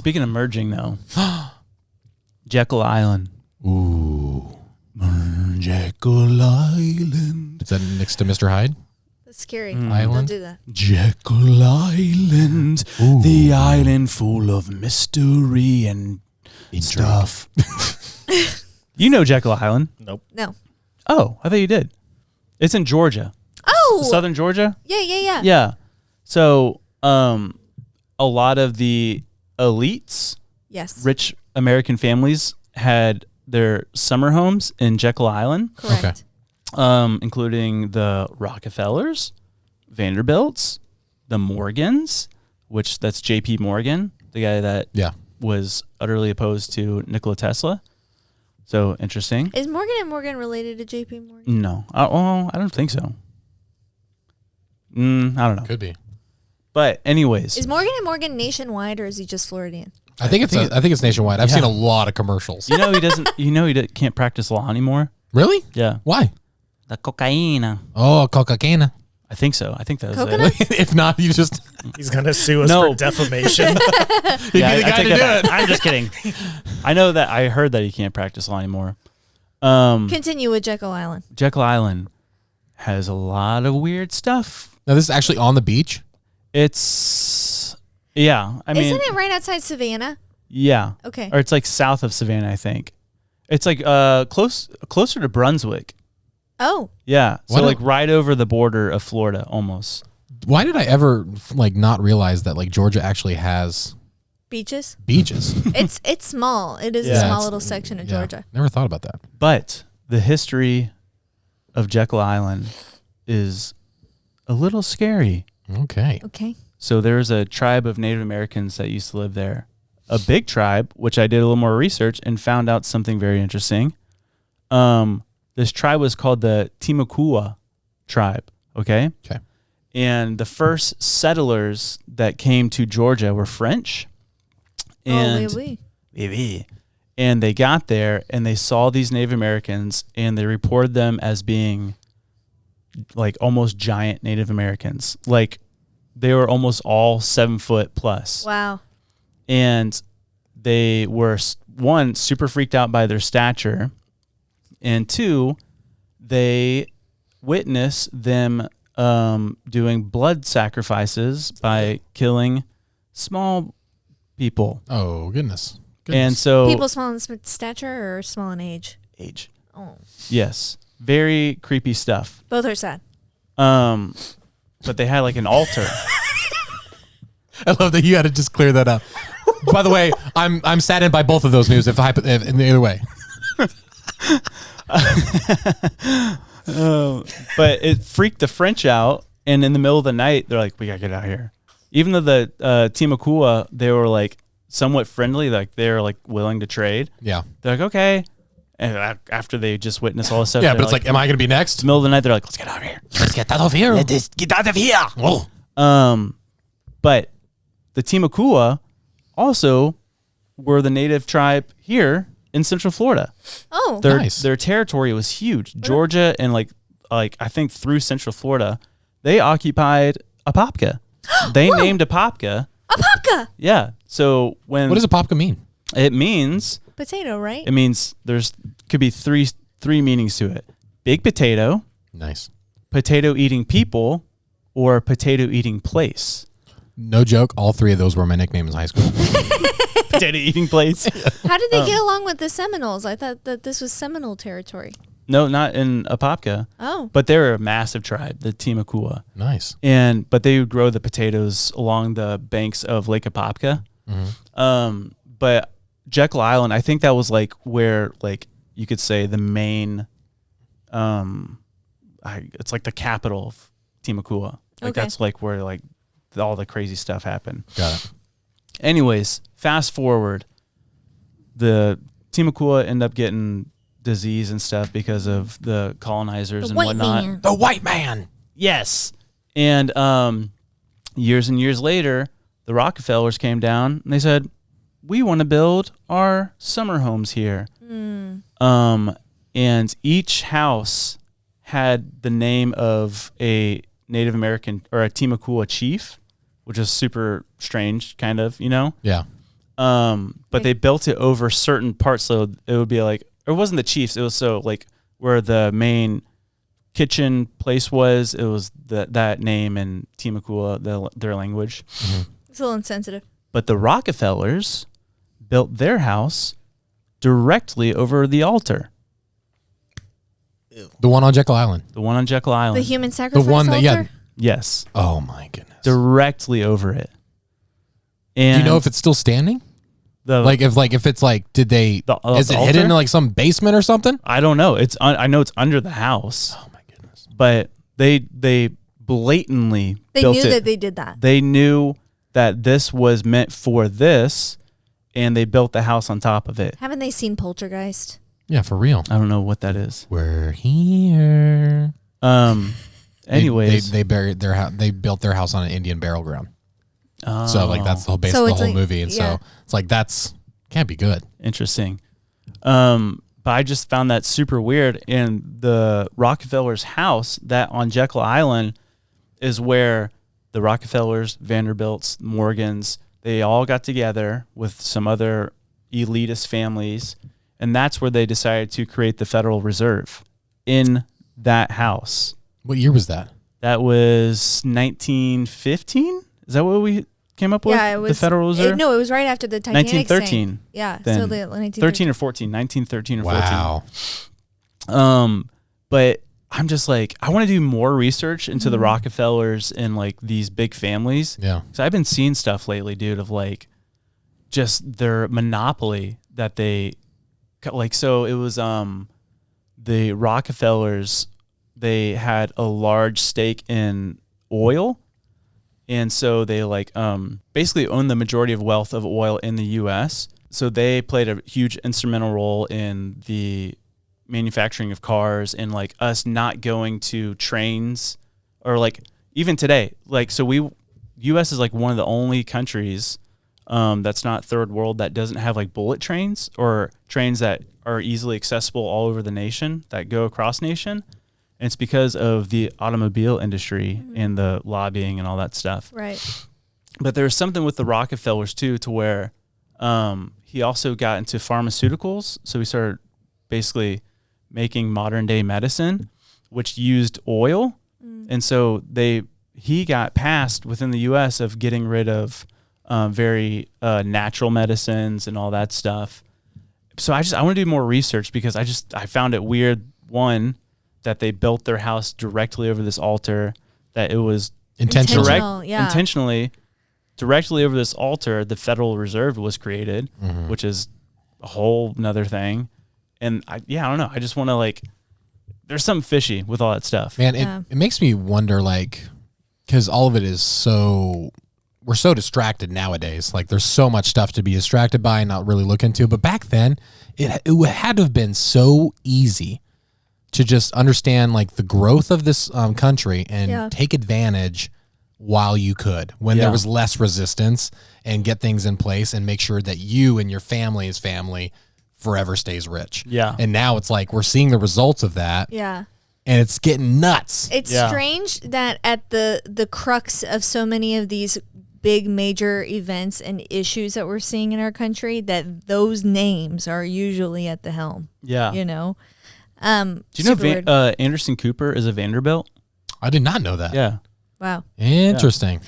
Speaking of merging, though, Jekyll Island. Ooh. Jekyll Island. Is that next to Mr. Hyde? That's scary. Island? Don't do that. Jekyll Island. Ooh. The island full of mystery and stuff. You know Jekyll Island? Nope. No. Oh, I thought you did. It's in Georgia. Oh. Southern Georgia? Yeah. Yeah. So, a lot of the elites, Yes. rich American families had their summer homes in Jekyll Island, Correct. including the Rockefellers, Vanderbilts, the Morgans, which that's J.P. Morgan, the guy that was utterly opposed to Nikola Tesla. So interesting. Is Morgan & Morgan related to J.P. Morgan? No. I don't think so. I don't know. Could be. But anyways. Is Morgan & Morgan nationwide or is he just Floridian? I think it's nationwide. I've seen a lot of commercials. You know he doesn't. Can't practice law anymore. Really? Yeah. Why? The cocaine. Oh, cocaine. I think so. I think that was Coconut? it. If not, you just He's going to sue us for defamation. he'd be the guy to do it. I'm just kidding. I know that. I heard that he can't practice law anymore. Continue with Jekyll Island. Jekyll Island has a lot of weird stuff. Now, this is actually on the beach? It's I mean, isn't it right outside Savannah? Yeah. Okay. Or it's like south of Savannah, I think. It's like closer to Brunswick. Oh. Yeah. So Why like don't- right over the border of Florida almost. Why did I ever not realize that Georgia actually has Beaches? beaches? It's small. It is a Yeah. small little section of Georgia. Never thought about that. But the history of Jekyll Island is a little scary. Okay. Okay. So there's a tribe of Native Americans that used to live there. A big tribe, which I did a little more research and found out something very interesting. This tribe was called the Timucua tribe, okay? Okay. And the first settlers that came to Georgia were French. And oui, oui. oui. And they got there and they saw these Native Americans and they reported them as being like almost giant Native Americans. Like they were almost all 7 foot plus. Wow. And they were, one, super freaked out by their stature. And two, they witnessed them doing blood sacrifices by killing small people. Oh, goodness. And so People small in stature or small in age? age. Oh. Yes. Very creepy stuff. Both are sad. But they had like an altar. I love that you had to just clear that up. By the way, I'm saddened by both of those news. If in either way, But it freaked the French out, and in the middle of the night, they're like, "We gotta get out of here." Even though the Timucua, they were like somewhat friendly, like they're like willing to trade. yeah, They're like, "Okay." And after they just witnessed all this stuff, yeah. they're But it's like, am I going to be next? middle of the night, they're like, "Let's get out of here. Let's get out of here. Let's get out of here." Whoa. But the Timucua also were the native tribe here in Central Florida. Oh. Nice. Their territory was huge. Georgia and like I think through Central Florida, they occupied Apopka. They named Apopka. Apopka! Yeah. So when What does a popka mean? it means Potato, right? it means could be three meanings to it. Big potato, Nice. potato eating people, or potato eating place. No joke. All three of those were my nicknames in high school. Potato eating place. How did they get along with the Seminoles? I thought that this was Seminole territory. No, not in Apopka. Oh. But they're a massive tribe, the Timucua. Nice. But they would grow the potatoes along the banks of Lake Apopka. But Jekyll Island, I think that was like where like you could say the main, it's like the capital of Timucua. Like Okay. that's like where like all the crazy stuff happened. Got it. Anyways, fast forward, the Timucua end up getting disease and stuff because of the colonizers and whatnot. The white man. Yes. And years and years later, the Rockefellers came down and they said, we want to build our summer homes here. And each house had the name of a Native American or a Timucua chief, which is super strange, kind of, you know? Yeah. But they built it over certain parts, so it would be like, it wasn't the Chiefs. It was so like where the main kitchen place was. It was that name in Timucua, their language. Mm-hmm. It's a little insensitive. But the Rockefellers built their house directly over the altar. The one on Jekyll Island. The one on Jekyll Island. The human sacrifice The one that, altar? Yes. Oh my goodness. Directly over it. And do you know if it's still standing? If it's like, did they? Is it hidden in like some basement or something? I don't know. I know it's under the house. Oh my goodness! But they blatantly They built knew it. that they did that. They knew that this was meant for this, and they built the house on top of it. Haven't they seen Poltergeist? Yeah, for real. I don't know what that is. We're here. Anyways, they buried their house. They built their house on an Indian burial ground. So like that's the whole base So of the it's whole like- movie, and yeah. so it's like can't be good. Interesting. But I just found that super weird. And the Rockefellers' house that on Jekyll Island is where the Rockefellers, Vanderbilts, Morgans, they all got together with some other elitist families. And that's where they decided to create the Federal Reserve in that house. What year was that? That was 1915? Is that what we came up with? Yeah, it was the Federal Reserve? No, it was right after the Titanic 1913. sank. Yeah, Then. so the 1913. 13 or 14, 1913 or 14. Wow. But I'm just like, I want to do more research into the Rockefellers and like these big families. Yeah. So I've been seeing stuff lately, dude, of like just their monopoly that they like. So it was the Rockefellers, they had a large stake in oil. And so they like basically own the majority of wealth of oil in the U.S. So they played a huge instrumental role in the manufacturing of cars and like us not going to trains or like even today. Like so U.S. is like one of the only countries that's not third world that doesn't have like bullet trains or trains that are easily accessible all over the nation that go across nation. And it's because of the automobile industry and the lobbying and all that stuff. Right. But there's something with the Rockefellers too, to where he also got into pharmaceuticals. So he started basically making modern day medicine, which used oil. And so he got passed within the U.S. of getting rid of very natural medicines and all that stuff. So I want to do more research because I found it weird, one, that they built their house directly over this altar, that it was intentionally directly over this altar, the Federal Reserve was created, which is a whole nother thing. And I don't know. I just want to like, there's something fishy with all that stuff. Man, it makes me wonder, like, because all of it is we're so distracted nowadays. Like, there's so much stuff to be distracted by and not really look into. But back then, it had to have been so easy to just understand like the growth of this country and take advantage while you could, when there was less resistance, and get things in place and make sure that you and your family's family forever stays rich. Yeah. And now it's like we're seeing the results of that. Yeah. And it's getting nuts. It's strange that at the crux of so many of these big major events and issues that we're seeing in our country, that those names are usually at the helm. Yeah. You know? Do you know Anderson Cooper is a Vanderbilt? I did not know that. Yeah. Wow. Interesting.